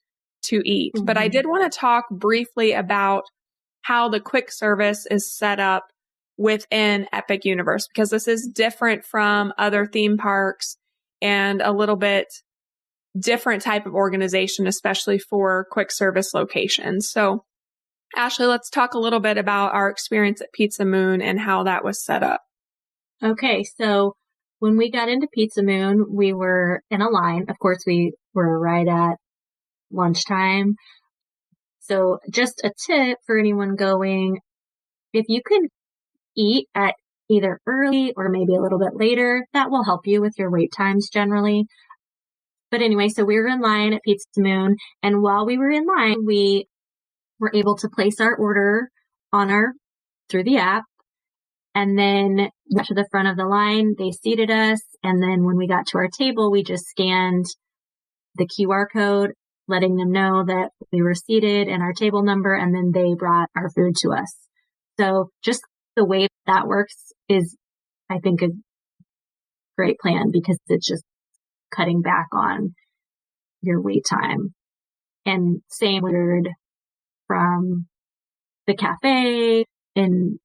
to eat. But I did want to talk briefly about how the quick service is set up within Epic Universe, because this is different from other theme parks and a little bit different type of organization, especially for quick service locations. So Ashley, let's talk a little bit about our experience at Pizza Moon and how that was set up. Okay. So when we got into Pizza Moon, we were in a line. Of course, we were right at lunchtime. So just a tip for anyone going, if you can eat at either early or maybe a little bit later, that will help you with your wait times generally. But anyway, so we were in line at Pizza Moon, and while we were in line, we were able to place our order through the app. And then we got to the front of the line, they seated us. And then when we got to our table, we just scanned the QR code, letting them know that we were seated and our table number, and then they brought our food to us. So just the way that works is, I think, a great plan because it's just cutting back on your wait time. And same word from the cafe in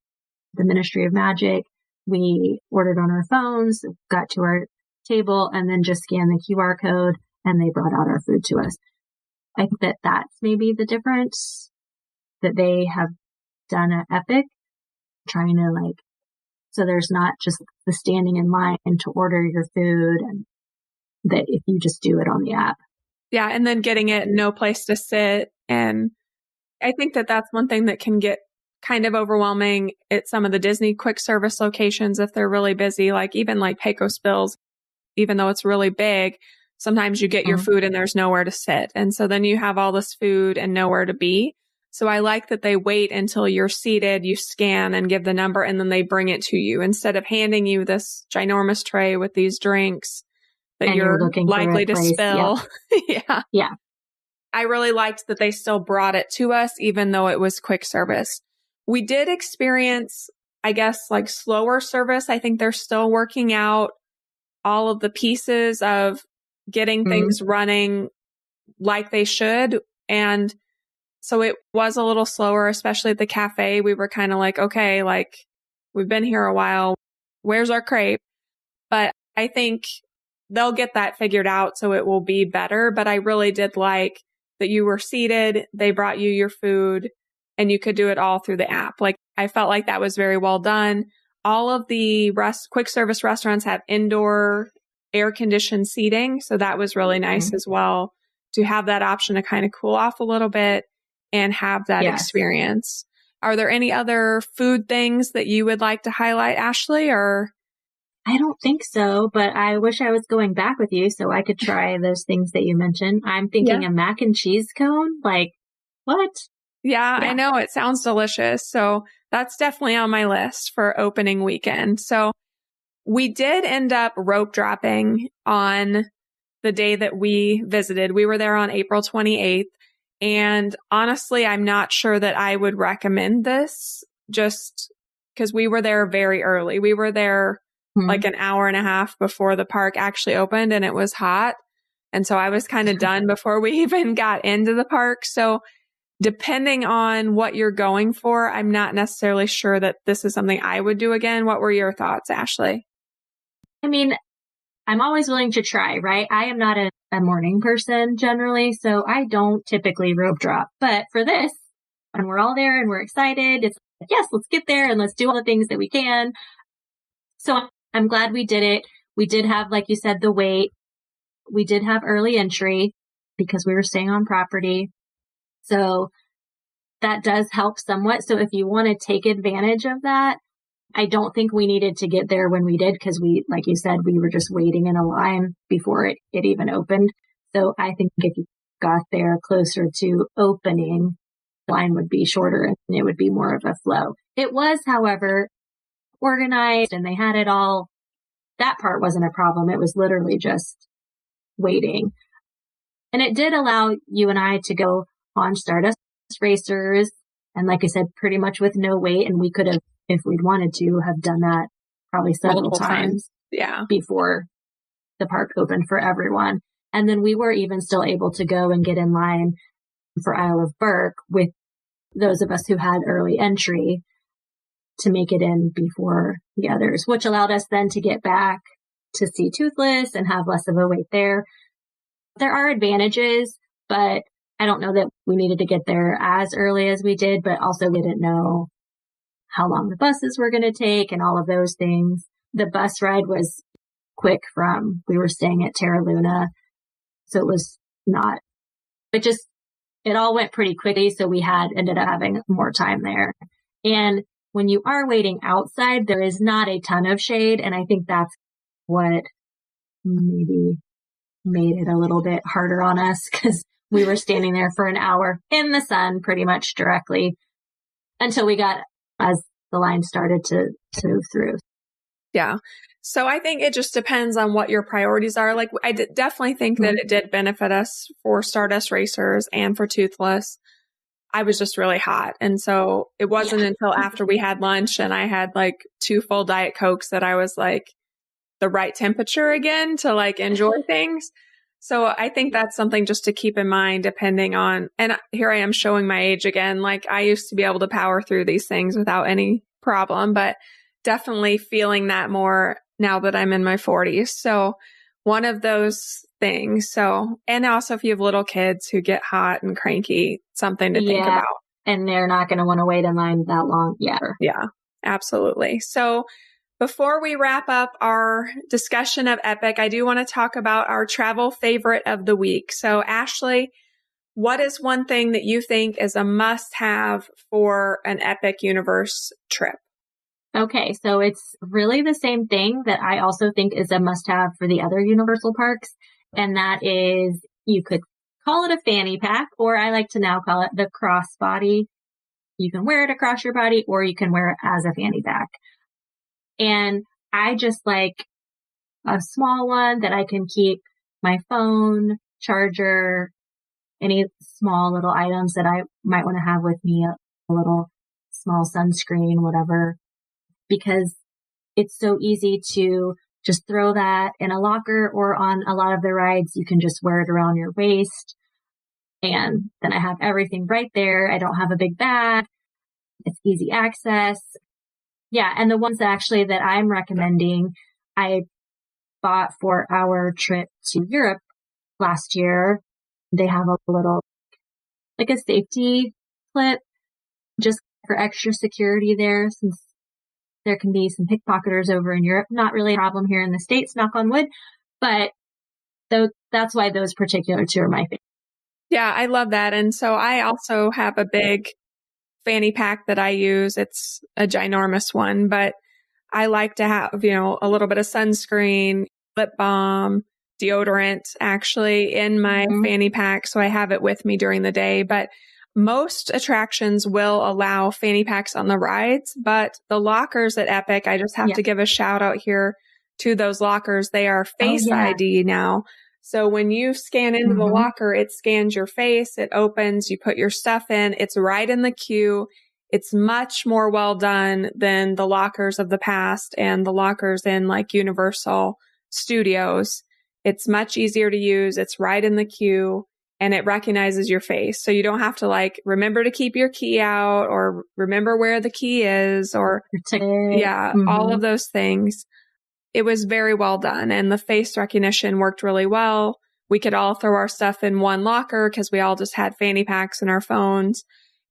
the Ministry of Magic. We ordered on our phones, got to our table, and then just scanned the QR code, and they brought out our food to us. I think that that's maybe the difference that they have done at Epic, trying to so there's not just the standing in line to order your food, and that if you just do it on the app. Yeah. And then getting it, no place to sit. And I think that that's one thing that can get kind of overwhelming at some of the Disney quick service locations if they're really busy, even Pecos Bills, even though it's really big, sometimes you get your food and there's nowhere to sit. And so then you have all this food and nowhere to be. So I like that they wait until you're seated, you scan and give the number, and then they bring it to you instead of handing you this ginormous tray with these drinks that you're likely to spill. Yeah. Yeah. I really liked that they still brought it to us, even though it was quick service. We did experience, I guess, slower service. I think they're still working out all of the pieces of getting things running like they should. And so it was a little slower, especially at the cafe. We were kind of okay, we've been here a while. Where's our crepe? But I think they'll get that figured out so it will be better. But I really did like that you were seated, they brought you your food, and you could do it all through the app. I felt like that was very well done. All of the quick service restaurants have indoor air conditioned seating. So that was really nice as well to have that option to kind of cool off a little bit and have that experience. Are there any other food things that you would like to highlight, Ashley, or? I don't think so, but I wish I was going back with you so I could try those things that you mentioned. I'm thinking a mac and cheese cone. What? Yeah, I know. It sounds delicious. So that's definitely on my list for opening weekend. So we did end up rope dropping on the day that we visited. We were there on April 28th. And honestly, I'm not sure that I would recommend this just because we were there very early. We were there an hour and a half before the park actually opened, and it was hot. And so I was kind of done before we even got into the park. So depending on what you're going for, I'm not necessarily sure that this is something I would do again. What were your thoughts, Ashley? I mean, I'm always willing to try, right? I am not a morning person generally, so I don't typically rope drop. But for this, when we're all there and we're excited, it's yes, let's get there and let's do all the things that we can. So I'm glad we did it. We did have, like you said, the wait. We did have early entry because we were staying on property. So that does help somewhat. So if you want to take advantage of that, I don't think we needed to get there when we did because we, like you said, we were just waiting in a line before it even opened. So I think if you got there closer to opening, the line would be shorter and it would be more of a flow. It was, however, organized and they had it all. That part wasn't a problem. It was literally just waiting. And it did allow you and I to go on Stardust Racers. And like I said, pretty much with no wait. And we could have, if we'd wanted to, have done that probably several times before the park opened for everyone. And then we were even still able to go and get in line for Isle of Berk with those of us who had early entry to make it in before the others, which allowed us then to get back to see Toothless and have less of a wait there. There are advantages, but I don't know that we needed to get there as early as we did, but also we didn't know how long the buses were going to take and all of those things. The bus ride was quick we were staying at Terra Luna. So it was not, it all went pretty quickly. So we ended up having more time there. And when you are waiting outside, there is not a ton of shade. And I think that's what maybe made it a little bit harder on us because we were standing there for an hour in the sun pretty much directly until we got, as the line started to move through. Yeah. So I think it just depends on what your priorities are. Like I definitely think that it did benefit us for Stardust Racers and for Toothless. I was just really hot. And so it wasn't until after we had lunch and I had like 2 full Diet Cokes that I was like the right temperature again to like enjoy things. So I think that's something just to keep in mind depending on, and here I am showing my age again. Like I used to be able to power through these things without any problem, but definitely feeling that more now that I'm in my 40s. So one of those things. So, and also if you have little kids who get hot and cranky, something to think about. And they're not going to want to wait in line that long. Yeah, absolutely. So before we wrap up our discussion of Epic, I do want to talk about our travel favorite of the week. So Ashley, what is one thing that you think is a must-have for an Epic Universe trip? Okay, so it's really the same thing that I also think is a must-have for the other Universal parks, and that is, you could call it a fanny pack, or I like to now call it the crossbody. You can wear it across your body, or you can wear it as a fanny pack. And I just like a small one that I can keep my phone, charger, any small little items that I might want to have with me, a little small sunscreen, whatever, because it's so easy to just throw that in a locker, or on a lot of the rides, you can just wear it around your waist. And then I have everything right there. I don't have a big bag. It's easy access. Yeah. And the ones actually that I'm recommending, I bought for our trip to Europe last year. They have a little, like a safety clip just for extra security there, since there can be some pickpocketers over in Europe. Not really a problem here in the States, knock on wood, but that's why those particular 2 are my favorite. Yeah, I love that. And so I also have a big fanny pack that I use. It's a ginormous one, but I like to have, a little bit of sunscreen, lip balm, deodorant actually in my fanny pack. So I have it with me during the day, but most attractions will allow fanny packs on the rides, but the lockers at Epic, I just have to give a shout out here to those lockers. They are Face ID now. So when you scan into the locker, it scans your face, it opens, you put your stuff in, it's right in the queue. It's much more well done than the lockers of the past and the lockers in like Universal Studios. It's much easier to use. It's right in the queue and it recognizes your face. So you don't have to like remember to keep your key out or remember where the key is or all of those things. It was very well done and the face recognition worked really well. We could all throw our stuff in one locker because we all just had fanny packs and our phones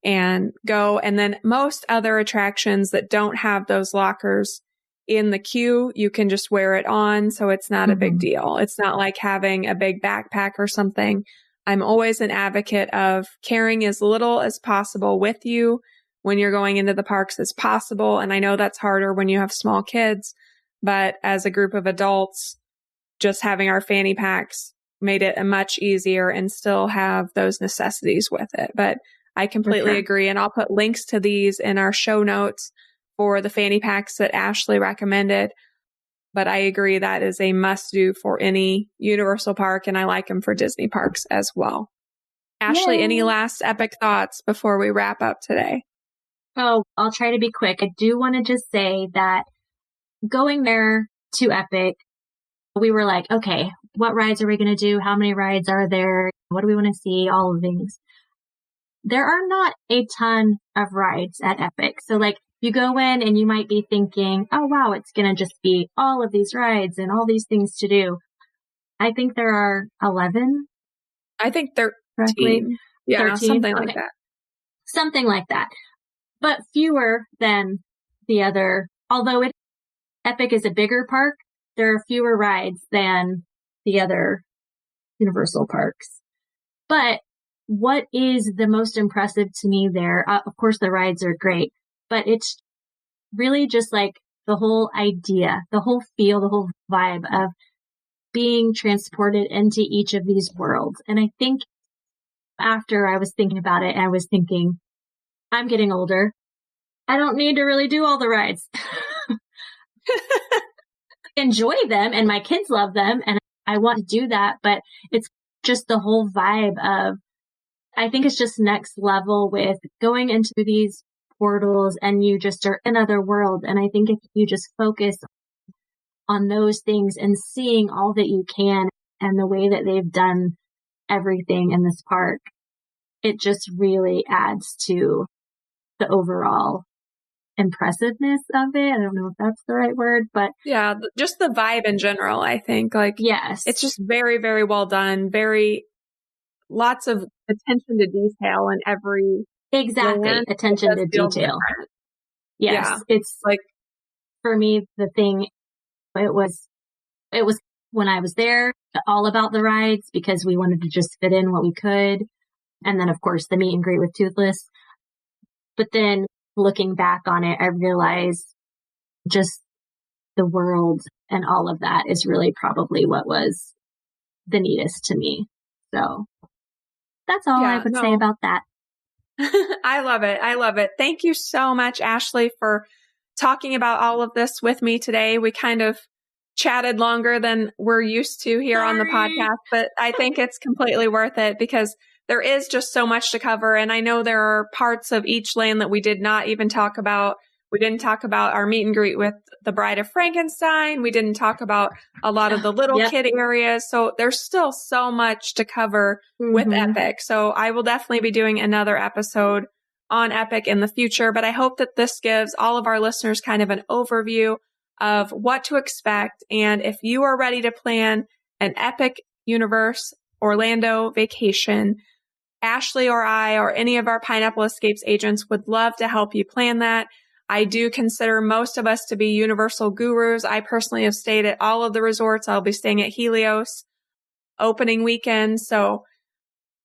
and go. And then most other attractions that don't have those lockers in the queue, you can just wear it on. So it's not a big deal. It's not like having a big backpack or something. I'm always an advocate of carrying as little as possible with you when you're going into the parks as possible. And I know that's harder when you have small kids, but as a group of adults, just having our fanny packs made it a much easier and still have those necessities with it. But I completely agree. And I'll put links to these in our show notes for the fanny packs that Ashley recommended. But I agree that is a must do for any Universal park. And I like them for Disney parks as well. Ashley, any last Epic thoughts before we wrap up today? Oh, I'll try to be quick. I do want to just say that going there to Epic, we were like, okay, what rides are we going to do? How many rides are there? What do we want to see? All of things. There are not a ton of rides at Epic. So like you go in and you might be thinking, oh, wow, it's going to just be all of these rides and all these things to do. I think there are 11. I think 13. Correctly? Yeah, 13? something like that. Something like that. But fewer than the other. Although Epic is a bigger park, there are fewer rides than the other Universal parks. But what is the most impressive to me there? Of course, the rides are great, but it's really just like the whole idea, the whole feel, the whole vibe of being transported into each of these worlds. And I think after I was thinking about it, I was thinking, I'm getting older. I don't need to really do all the rides. Enjoy them, and my kids love them, and I want to do that, but it's just the whole vibe of, I think it's just next level with going into these portals and you just are in another world. And I think if you just focus on those things and seeing all that you can and the way that they've done everything in this park, it just really adds to the overall impressiveness of it. I don't know if that's the right word, but yeah, just the vibe in general, I think. Like, yes, it's just very, very well done. Lots of attention to detail in every land. Attention to detail. Different. Yes, yeah. It's like, for me, the thing, it was when I was there, all about the rides because we wanted to just fit in what we could. And then, of course, the meet and greet with Toothless. But then looking back on it, I realized just the world and all of that is really probably what was the neatest to me. So that's all I would say about that. I love it. I love it. Thank you so much, Ashley, for talking about all of this with me today. We kind of chatted longer than we're used to here on the podcast, but I think it's completely worth it because there is just so much to cover. And I know there are parts of each land that we did not even talk about. We didn't talk about our meet and greet with the Bride of Frankenstein. We didn't talk about a lot of the little kid areas. So there's still so much to cover with Epic. So I will definitely be doing another episode on Epic in the future, but I hope that this gives all of our listeners kind of an overview of what to expect. And if you are ready to plan an Epic Universe Orlando vacation, Ashley or I or any of our Pineapple Escapes agents would love to help you plan that. I do consider most of us to be Universal gurus. I personally have stayed at all of the resorts. I'll be staying at Helios opening weekend. So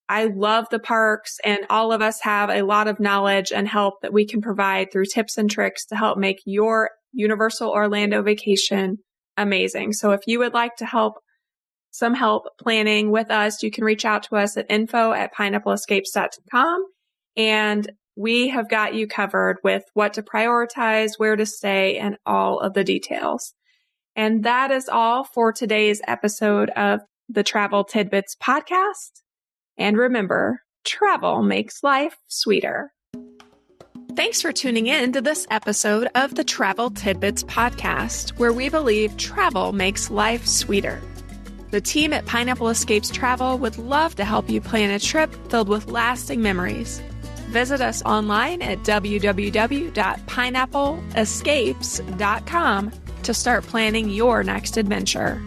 I love the parks, and all of us have a lot of knowledge and help that we can provide through tips and tricks to help make your Universal Orlando vacation amazing. So if you would like to some help planning with us, you can reach out to us at info@pineappleescapes.com. And we have got you covered with what to prioritize, where to stay, and all of the details. And that is all for today's episode of the Travel Tidbits Podcast. And remember, travel makes life sweeter. Thanks for tuning in to this episode of the Travel Tidbits Podcast, where we believe travel makes life sweeter. The team at Pineapple Escapes Travel would love to help you plan a trip filled with lasting memories. Visit us online at www.pineappleescapes.com to start planning your next adventure.